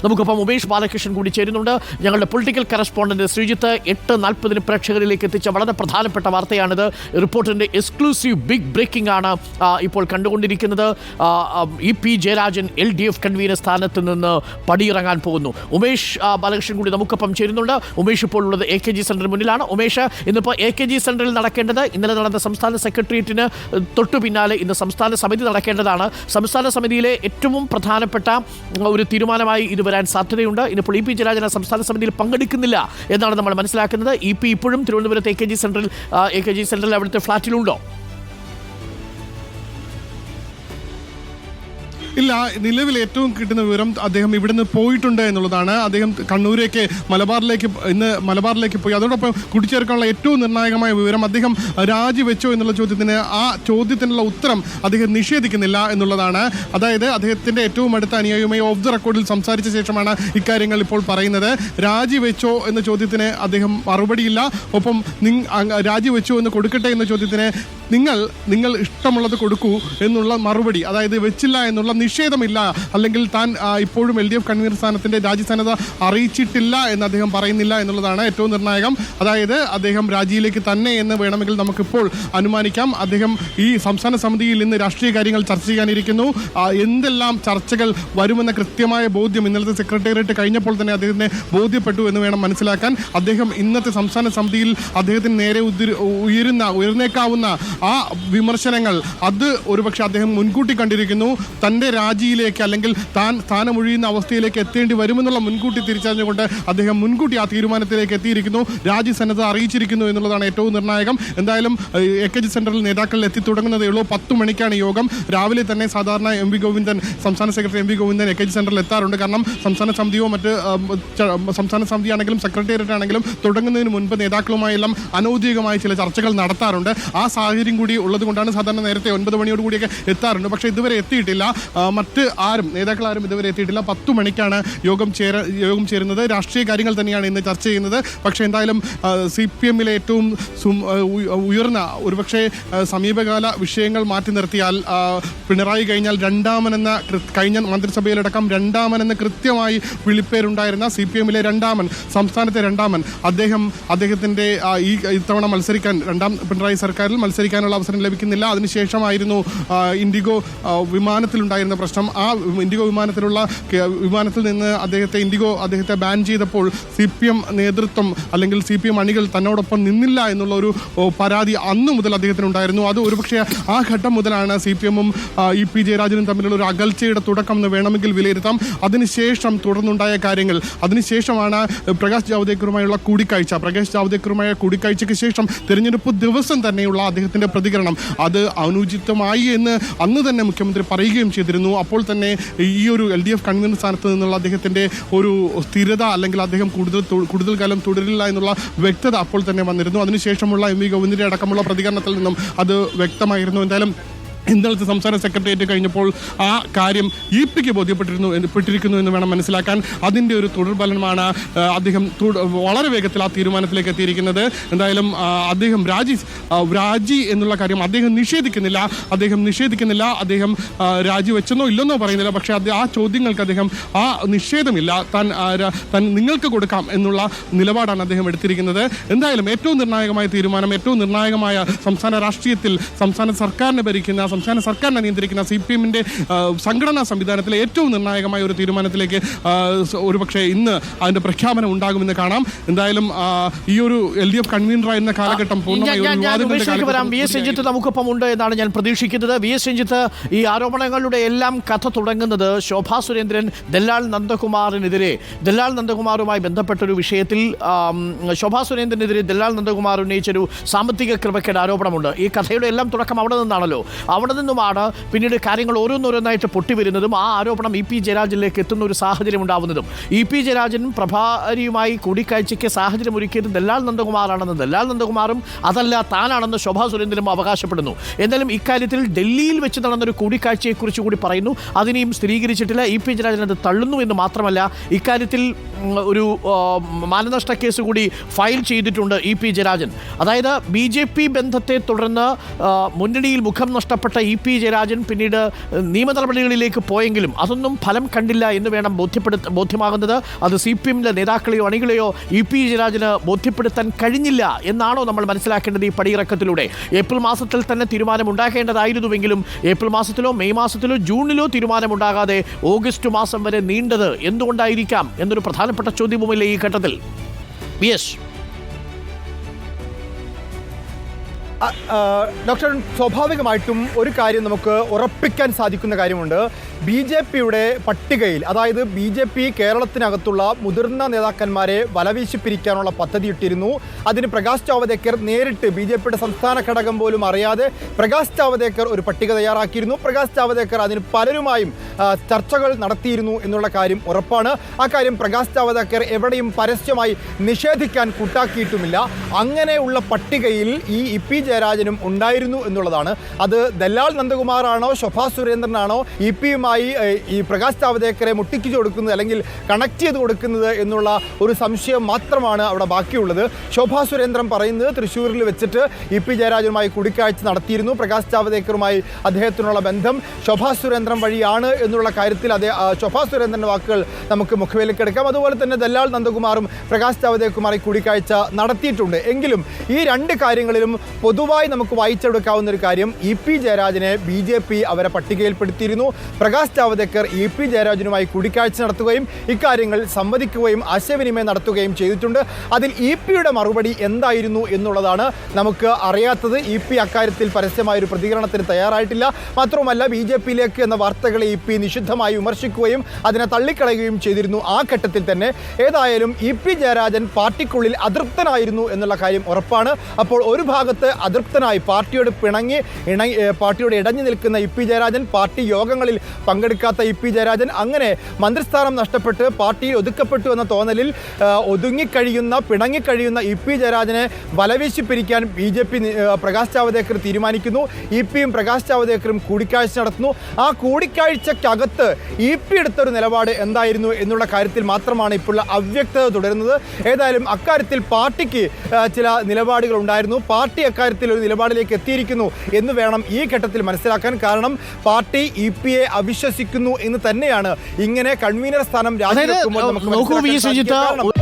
നമുക്കൊപ്പം ഉമേഷ് ബാലകൃഷ്ണൻ കൂടി ചേരുന്നുണ്ട്. ഞങ്ങളുടെ പൊളിറ്റിക്കൽ കറസ്പോണ്ടന്റ് ശ്രീജിത്ത് 8:40 പ്രേക്ഷകരിലേക്ക് എത്തിച്ച വളരെ പ്രധാനപ്പെട്ട വാർത്തയാണിത്. റിപ്പോർട്ടിന്റെ എക്സ്ക്ലൂസീവ് ബിഗ് ബ്രേക്കിംഗ് ആണ് ഇപ്പോൾ കണ്ടുകൊണ്ടിരിക്കുന്നത്. EP ജയരാജൻ LDF കൺവീനർ സ്ഥാനത്ത് നിന്ന് പടിയിറങ്ങാൻ പോകുന്നു. ഉമേഷ് ബാലകൃഷ്ണൻ കൂടി നമുക്കൊപ്പം ചേരുന്നുണ്ട്. ഉമേഷ് ഇപ്പോൾ ഉള്ളത് AKG സെന്ററിന് മുന്നിലാണ്. ഉമേഷ്, ഇന്നിപ്പോൾ AKG സെന്ററിൽ നടക്കേണ്ടത് ഇന്നലെ നടന്ന സംസ്ഥാന സെക്രട്ടേറിയറ്റിന് തൊട്ടു പിന്നാലെ ഇന്ന് സംസ്ഥാന സമിതി നടക്കേണ്ടതാണ്. സംസ്ഥാന സമിതിയിലെ ഏറ്റവും പ്രധാനപ്പെട്ട ഒരു തീരുമാനമായി ഇത് വരാൻ സാധ്യതയുണ്ട്. ഇന്നിപ്പോൾ EP ജയരാജൻ സംസ്ഥാന സമിതിയിൽ പങ്കെടുക്കുന്നില്ല എന്നാണ് നമ്മൾ മനസ്സിലാക്കുന്നത്. EP ഇപ്പോഴും തിരുവനന്തപുരത്ത് AKG സെന്ററിൽ അവിടുത്തെ ഫ്ളാറ്റിലുണ്ടോ? ഇല്ല, നിലവിൽ ഏറ്റവും കിട്ടുന്ന വിവരം അദ്ദേഹം ഇവിടുന്ന് പോയിട്ടുണ്ട് എന്നുള്ളതാണ്. അദ്ദേഹം കണ്ണൂരേക്ക് മലബാറിലേക്ക് പോയി. അതോടൊപ്പം കൂട്ടിച്ചേർക്കാനുള്ള ഏറ്റവും നിർണായകമായ വിവരം അദ്ദേഹം രാജിവെച്ചോ എന്നുള്ള ചോദ്യത്തിനുള്ള ഉത്തരം അദ്ദേഹം നിഷേധിക്കുന്നില്ല എന്നുള്ളതാണ്. അതായത് അദ്ദേഹത്തിന്റെ ഏറ്റവും അടുത്ത അനുയായിയുമായി ഓഫ് ദ റെക്കോർഡിൽ സംസാരിച്ച ശേഷമാണ് ഇക്കാര്യങ്ങൾ ഇപ്പോൾ പറയുന്നത്. രാജിവെച്ചോ എന്ന ചോദ്യത്തിന് അദ്ദേഹം മറുപടിയില്ല. ഒപ്പം രാജിവെച്ചോ എന്ന് കൊടുക്കട്ടെ എന്ന ചോദ്യത്തിന് നിങ്ങൾ ഇഷ്ടമുള്ളത് കൊടുക്കൂ എന്നുള്ള മറുപടി, അതായത് വെച്ചില്ല എന്നുള്ള നിഷേധമില്ല, അല്ലെങ്കിൽ താൻ ഇപ്പോഴും LDF കൺവീനർ സ്ഥാനത്തിന്റെ രാജ്യസന്നദ്ധ അറിയിച്ചിട്ടില്ല എന്ന് അദ്ദേഹം പറയുന്നില്ല എന്നുള്ളതാണ് ഏറ്റവും നിർണായകം. അതായത് അദ്ദേഹം രാജിയിലേക്ക് തന്നെ എന്ന് വേണമെങ്കിൽ നമുക്കിപ്പോൾ അനുമാനിക്കാം. അദ്ദേഹം ഈ സംസ്ഥാന സമിതിയിൽ ഇന്ന് രാഷ്ട്രീയ കാര്യങ്ങൾ ചർച്ച ചെയ്യാനിരിക്കുന്നു. എന്തെല്ലാം ചർച്ചകൾ വരുമെന്ന കൃത്യമായ ബോധ്യം ഇന്നലത്തെ സെക്രട്ടേറിയറ്റ് കഴിഞ്ഞപ്പോൾ തന്നെ അദ്ദേഹത്തിന് ബോധ്യപ്പെട്ടു എന്ന് വേണം മനസ്സിലാക്കാൻ. അദ്ദേഹം ഇന്നത്തെ സംസ്ഥാന സമിതിയിൽ അദ്ദേഹത്തിന് നേരെ ഉയർന്നേക്കാവുന്ന ആ വിമർശനങ്ങൾ അത് ഒരുപക്ഷെ അദ്ദേഹം മുൻകൂട്ടി കണ്ടിരിക്കുന്നു. തൻ്റെ രാജിയിലേക്ക് അല്ലെങ്കിൽ താൻ സ്ഥാനമൊഴിയുന്ന അവസ്ഥയിലേക്ക് എത്തേണ്ടി വരുമെന്നുള്ള മുൻകൂട്ടി തിരിച്ചറിഞ്ഞുകൊണ്ട് അദ്ദേഹം മുൻകൂട്ടി ആ തീരുമാനത്തിലേക്ക് എത്തിയിരിക്കുന്നു. രാജ്യസന്നദ്ധ അറിയിച്ചിരിക്കുന്നു എന്നുള്ളതാണ് ഏറ്റവും നിർണായകം. എന്തായാലും AKG സെന്ററിൽ നേതാക്കൾ എത്തിത്തുടങ്ങുന്നതേ ഉള്ളൂ. 10 മണിക്കാണ് യോഗം. രാവിലെ തന്നെ സാധാരണ സംസ്ഥാന സെക്രട്ടറി MV ഗോവിന്ദൻ AKG സെന്ററിൽ എത്താറുണ്ട്. കാരണം സംസ്ഥാന സമിതിയോ മറ്റ് സംസ്ഥാന സമിതിയാണെങ്കിലും സെക്രട്ടേറിയറ്റ് ആണെങ്കിലും തുടങ്ങുന്നതിന് മുൻപ് നേതാക്കളുമായെല്ലാം അനൗദ്യോഗികമായ ചില ചർച്ചകൾ നടത്താറുണ്ട്. ആ സാഹചര്യം കൂടി ഉള്ളത് കൊണ്ടാണ് സാധാരണ നേരത്തെ 9 മണിയോട് കൂടിയൊക്കെ എത്താറുണ്ട്. പക്ഷേ ഇതുവരെ എത്തിയിട്ടില്ല. നേതാക്കൾ ആരും ഇതുവരെ എത്തിയിട്ടില്ല. 10 മണിക്കാണ് യോഗം ചേരുന്നത്. രാഷ്ട്രീയ കാര്യങ്ങൾ തന്നെയാണ് ഇന്ന് ചർച്ച ചെയ്യുന്നത്. പക്ഷേ എന്തായാലും CPM-ലെ ഏറ്റവും ഉയർന്ന ഒരുപക്ഷെ സമീപകാല വിഷയങ്ങൾ മാറ്റി നിർത്തിയാൽ പിണറായി കഴിഞ്ഞാൽ കഴിഞ്ഞ മന്ത്രിസഭയിലടക്കം രണ്ടാമനെന്ന് കൃത്യമായി വിളിപ്പേരുണ്ടായിരുന്ന CPM-ലെ രണ്ടാമൻ, സംസ്ഥാനത്തെ രണ്ടാമൻ, അദ്ദേഹത്തിന്റെ ഇത്തവണ പിണറായി സർക്കാരിൽ മത്സരിക്കാനുള്ള അവസരം ലഭിക്കുന്നില്ല. അതിനുശേഷമായിരുന്നു ഇൻഡിഗോ വിമാനത്തിലുണ്ടായിരുന്ന പ്രശ്നം. ആ ഇൻഡിഗോ വിമാനത്തിൽ നിന്ന് അദ്ദേഹത്തെ ബാൻ ചെയ്തപ്പോൾ CPM നേതൃത്വം അല്ലെങ്കിൽ CPM അണികൾ തന്നോടൊപ്പം നിന്നില്ല എന്നുള്ള ഒരു പരാതി അന്നു മുതൽ അദ്ദേഹത്തിനുണ്ടായിരുന്നു. അത് ഒരുപക്ഷെ ആ ഘട്ടം മുതലാണ് CPM-ഉം EP ജയരാജനും തമ്മിലുള്ള ഒരു അകൽച്ചയുടെ തുടക്കം എന്ന് വേണമെങ്കിൽ വിലയിരുത്താം. അതിനുശേഷം തുടർന്നുണ്ടായ കാര്യങ്ങൾ, അതിനുശേഷമാണ് പ്രകാശ് ജാവ്ദേക്കറുമായുള്ള കൂടിക്കാഴ്ചയ്ക്ക് ശേഷം തെരഞ്ഞെടുപ്പ് ദിവസം തന്നെയുള്ള അദ്ദേഹത്തിന്റെ പ്രതികരണം അത് അനുചിതമായി എന്ന് അന്ന് തന്നെ മുഖ്യമന്ത്രി പറയുകയും ചെയ്തിരുന്നു. അപ്പോൾ തന്നെ ഈ ഒരു LDF കൺവീനർ സ്ഥാനത്ത് നിന്നുള്ള അദ്ദേഹത്തിന്റെ ഒരു സ്ഥിരത അല്ലെങ്കിൽ അദ്ദേഹം കൂടുതൽ കാലം തുടരില്ല എന്നുള്ള വ്യക്തത അപ്പോൾ തന്നെ വന്നിരുന്നു. അതിനുശേഷമുള്ള MV ഗോവിന്ദന്റെ അടക്കമുള്ള പ്രതികരണത്തിൽ നിന്നും അത് വ്യക്തമായിരുന്നു. എന്തായാലും ഇന്നലത്തെ സംസ്ഥാന സെക്രട്ടേറിയറ്റ് കഴിഞ്ഞപ്പോൾ ആ കാര്യം EP-ക്ക് ബോധ്യപ്പെട്ടിരിക്കുന്നു എന്ന് വേണം മനസ്സിലാക്കാൻ. അതിൻ്റെ ഒരു തുടർഫലമാണ് അദ്ദേഹം വളരെ വേഗത്തിൽ ആ തീരുമാനത്തിലേക്ക് എത്തിയിരിക്കുന്നത്. എന്തായാലും അദ്ദേഹം രാജി എന്നുള്ള കാര്യം അദ്ദേഹം നിഷേധിക്കുന്നില്ല. അദ്ദേഹം രാജിവെച്ചെന്നോ ഇല്ലെന്നോ പറയുന്നില്ല. പക്ഷേ ആ ചോദ്യങ്ങൾക്ക് അദ്ദേഹം ആ നിഷേധമില്ല. താൻ നിങ്ങൾക്ക് കൊടുക്കാം എന്നുള്ള നിലപാടാണ് അദ്ദേഹം എടുത്തിരിക്കുന്നത്. എന്തായാലും ഏറ്റവും നിർണായകമായ തീരുമാനം, ഏറ്റവും നിർണായകമായ സംസ്ഥാന രാഷ്ട്രീയത്തിൽ സംസ്ഥാന സർക്കാരിനെ നിയന്ത്രിക്കുന്ന CPM-ന്റെ സംഘടനാ സംവിധാനത്തിലെ ഏറ്റവും നിർണായകമായ ഒരു തീരുമാനത്തിലേക്ക് ഒരുപക്ഷെ ഇന്ന് അതിന്റെ പ്രഖ്യാപനം ഉണ്ടാകുമെന്ന് കാണാം. എന്തായാലും ഈ ഒരു LDF കൺവീനറായിരുന്ന കാലഘട്ടം നമുക്കൊപ്പം ഉണ്ട് എന്നാണ് ഞാൻ പ്രതീക്ഷിക്കുന്നത്. VS രഞ്ജിത്ത്, ഈ ആരോപണങ്ങളുടെ എല്ലാം കഥ തുടങ്ങുന്നത് ശോഭാ സുരേന്ദ്രൻ ദല്ലാൽ നന്ദകുമാറുമായി ബന്ധപ്പെട്ടൊരു വിഷയത്തിൽ ശോഭാ സുരേന്ദ്രനെതിരെ ദല്ലാൽ നന്ദകുമാർ ഉന്നയിച്ചൊരു സാമ്പത്തിക ക്രമക്കേട് ആരോപണമുണ്ട്. ഈ കഥയുടെ എല്ലാം തുടക്കം അവിടെ നിന്നാണല്ലോ. അവിടെ നിന്നുമാണ് പിന്നീട് കാര്യങ്ങൾ ഓരോന്നോരോന്നായിട്ട് പൊട്ടിവരുന്നതും ആ ആരോപണം EP ജയരാജനിലേക്ക് എത്തുന്ന ഒരു സാഹചര്യം ഉണ്ടാവുന്നതും. EP ജയരാജൻ പ്രഭാരിയുമായി കൂടിക്കാഴ്ചയ്ക്ക് സാഹചര്യം ഒരുക്കിയത് ദല്ലാൽ നന്ദകുമാറും അതല്ല താനാണെന്ന് ശോഭാ സുരേന്ദ്രനും അവകാശപ്പെടുന്നു. എന്തായാലും ഇക്കാര്യത്തിൽ ഡൽഹിയിൽ വെച്ച് നടന്നൊരു കൂടിക്കാഴ്ചയെക്കുറിച്ച് കൂടി പറയുന്നു. അതിനെയും സ്ഥിരീകരിച്ചിട്ടില്ല. EP ജയരാജൻ അത് തള്ളുന്നു എന്ന് മാത്രമല്ല, ഇക്കാര്യത്തിൽ ഒരു മാനനഷ്ട കേസ് കൂടി ഫയൽ ചെയ്തിട്ടുണ്ട് EP ജയരാജൻ. അതായത് BJP ബന്ധത്തെ തുടർന്ന് മുന്നണിയിൽ മുഖം നഷ്ടപ്പെട്ട ബന്ധപ്പെട്ട ഇ.പി. ജയരാജൻ പിന്നീട് നിയമ നടപടികളിലേക്ക് പോയെങ്കിലും അതൊന്നും ഫലം കണ്ടില്ല എന്ന് വേണം ബോധ്യമാകുന്നത്. അത് CPM-ലെ നേതാക്കളെയോ അണികളെയോ ഇ.പി. ജയരാജന് ബോധ്യപ്പെടുത്താൻ കഴിഞ്ഞില്ല എന്നാണോ നമ്മൾ മനസ്സിലാക്കേണ്ടത് ഈ പടിയിറക്കത്തിലൂടെ? ഏപ്രിൽ മാസത്തിൽ തന്നെ തീരുമാനമുണ്ടാകേണ്ടതായിരുന്നുവെങ്കിലും ഏപ്രിൽ മാസത്തിലോ മെയ് മാസത്തിലോ ജൂണിലോ തീരുമാനമുണ്ടാകാതെ ഓഗസ്റ്റ് മാസം വരെ നീണ്ടത് എന്തുകൊണ്ടായിരിക്കാം എന്നൊരു പ്രധാനപ്പെട്ട ചോദ്യവുമില്ലേ ഈ ഘട്ടത്തിൽ? യെസ് ഡോക്ടർ, സ്വാഭാവികമായിട്ടും ഒരു കാര്യം നമുക്ക് ഉറപ്പിക്കാൻ സാധിക്കുന്ന കാര്യമുണ്ട്. BJP-യുടെ പട്ടികയിൽ, അതായത് BJP കേരളത്തിനകത്തുള്ള മുതിർന്ന നേതാക്കന്മാരെ വലവീശി പിരിക്കാനുള്ള പദ്ധതി ഇട്ടിരുന്നു. അതിന് പ്രകാശ് ജാവദേക്കർ നേരിട്ട് BJP-യുടെ സംസ്ഥാന ഘടകം പോലും അറിയാതെ പ്രകാശ് ജാവദേക്കർ ഒരു പട്ടിക തയ്യാറാക്കിയിരുന്നു. പ്രകാശ് ജാവദേക്കർ അതിന് പലരുമായും ചർച്ചകൾ നടത്തിയിരുന്നു എന്നുള്ള കാര്യം ഉറപ്പാണ്. ആ കാര്യം പ്രകാശ് ജാവദേക്കർ എവിടെയും പരസ്യമായി നിഷേധിക്കാൻ കൂട്ടാക്കിയിട്ടുമില്ല. അങ്ങനെയുള്ള പട്ടികയിൽ ഈ ഇ.പി. ജയരാജനും ഉണ്ടായിരുന്നു എന്നുള്ളതാണ്. അത് ദല്ലാൽ നന്ദകുമാറാണോ ശോഭാ സുരേന്ദ്രനാണോ ഇ.പി.യുമായി ഈ പ്രകാശ് ജാവദേക്കറെ മുട്ടിച്ചു കൊടുക്കുന്നത് അല്ലെങ്കിൽ കണക്ട് ചെയ്ത് കൊടുക്കുന്നത് എന്നുള്ള ഒരു സംശയം മാത്രമാണ് അവിടെ ബാക്കിയുള്ളത്. ശോഭാ സുരേന്ദ്രൻ പറയുന്നത് തൃശ്ശൂരിൽ വെച്ചിട്ട് ഇ.പി. ജയരാജനുമായി കൂടിക്കാഴ്ച നടത്തിയിരുന്നു. പ്രകാശ് ജാവദേക്കറുമായി അദ്ദേഹത്തിനുള്ള ബന്ധം ശോഭാ സുരേന്ദ്രൻ വഴിയാണ് എന്നുള്ള കാര്യത്തിൽ ശോഭാ സുരേന്ദ്രൻ്റെ വാക്കുകൾ നമുക്ക് മുഖവിലേക്ക് എടുക്കാം. അതുപോലെ തന്നെ ദല്ലാൽ നന്ദകുമാറും പ്രകാശ് ജാവദേക്കറുമായി കൂടിക്കാഴ്ച നടത്തിയിട്ടുണ്ട്. എങ്കിലും ഈ രണ്ട് കാര്യങ്ങളിലും പൊതുവായി നമുക്ക് വായിച്ചെടുക്കാവുന്ന ഒരു കാര്യം, ഇ.പി. ജയരാജനെ BJP അവരെ പട്ടികയിൽപ്പെടുത്തിയിരുന്നു. പ്രകാശ് ജാവദേക്കർ ഇ.പി. ജയരാജനുമായി കൂടിക്കാഴ്ച നടത്തുകയും ഇക്കാര്യങ്ങൾ സംവദിക്കുകയും ആശയവിനിമയം നടത്തുകയും ചെയ്തിട്ടുണ്ട്. അതിൽ ഇ.പി.യുടെ മറുപടി എന്തായിരുന്നു എന്നുള്ളതാണ് നമുക്ക് അറിയാത്തത്. ഇ.പി. അക്കാര്യത്തിൽ പരസ്യമായൊരു പ്രതികരണത്തിന് തയ്യാറായിട്ടില്ല. മാത്രവുമല്ല BJP-യിലേക്ക് എന്ന വാർത്തകളെ ഇ.പി. നിഷിദ്ധമായി വിമർശിക്കുകയും അതിനെ തള്ളിക്കളയുകയും ചെയ്തിരുന്നു. ആ ഘട്ടത്തിൽ തന്നെ ഏതായാലും ഇ.പി. ജയരാജൻ പാർട്ടിക്കുള്ളിൽ അതൃപ്തനായിരുന്നു എന്നുള്ള കാര്യം ഉറപ്പാണ്. അപ്പോൾ ഒരു ഭാഗത്ത് അതൃപ്തനായി പാർട്ടിയോട് പാർട്ടിയോട് ഇടഞ്ഞു നിൽക്കുന്ന ഇ.പി. ജയരാജൻ, പാർട്ടി യോഗങ്ങളിൽ പങ്കെടുക്കാത്ത ഇ.പി. ജയരാജൻ, അങ്ങനെ മന്ത്രിസ്ഥാനം നഷ്ടപ്പെട്ട് പാർട്ടിയിൽ ഒതുക്കപ്പെട്ടു എന്ന തോന്നലിൽ പിണങ്ങിക്കഴിയുന്ന ഇ.പി. ജയരാജനെ വലവീശി പിരിക്കാൻ BJP പ്രകാശ് ജാവദേക്കർ തീരുമാനിക്കുന്നു. ഇ.പിയും പ്രകാശ് ജാവദേക്കറും കൂടിക്കാഴ്ച നടത്തുന്നു. ആ കൂടിക്കാഴ്ചക്കകത്ത് ഇ.പി. എടുത്തൊരു നിലപാട് എന്തായിരുന്നു എന്നുള്ള കാര്യത്തിൽ മാത്രമാണ് ഇപ്പോൾ അവ്യക്തത തുടരുന്നത്. ഏതായാലും അക്കാര്യത്തിൽ പാർട്ടിക്ക് ചില നിലപാടുകൾ ഉണ്ടായിരുന്നു. പാർട്ടി അക്കാര്യത്തിൽ ഒരു നിലപാടിലേക്ക് എത്തിയിരിക്കുന്നു എന്ന് വേണം ഈ ഘട്ടത്തിൽ മനസ്സിലാക്കാൻ. കാരണം പാർട്ടി ഇ.പി.യെ അവിശ്വസിക്കുന്നു എന്ന് തന്നെയാണ് ഇങ്ങനെ കൺവീനർ സ്ഥാനം രാജിവെക്കുമ്പോൾ നമുക്ക്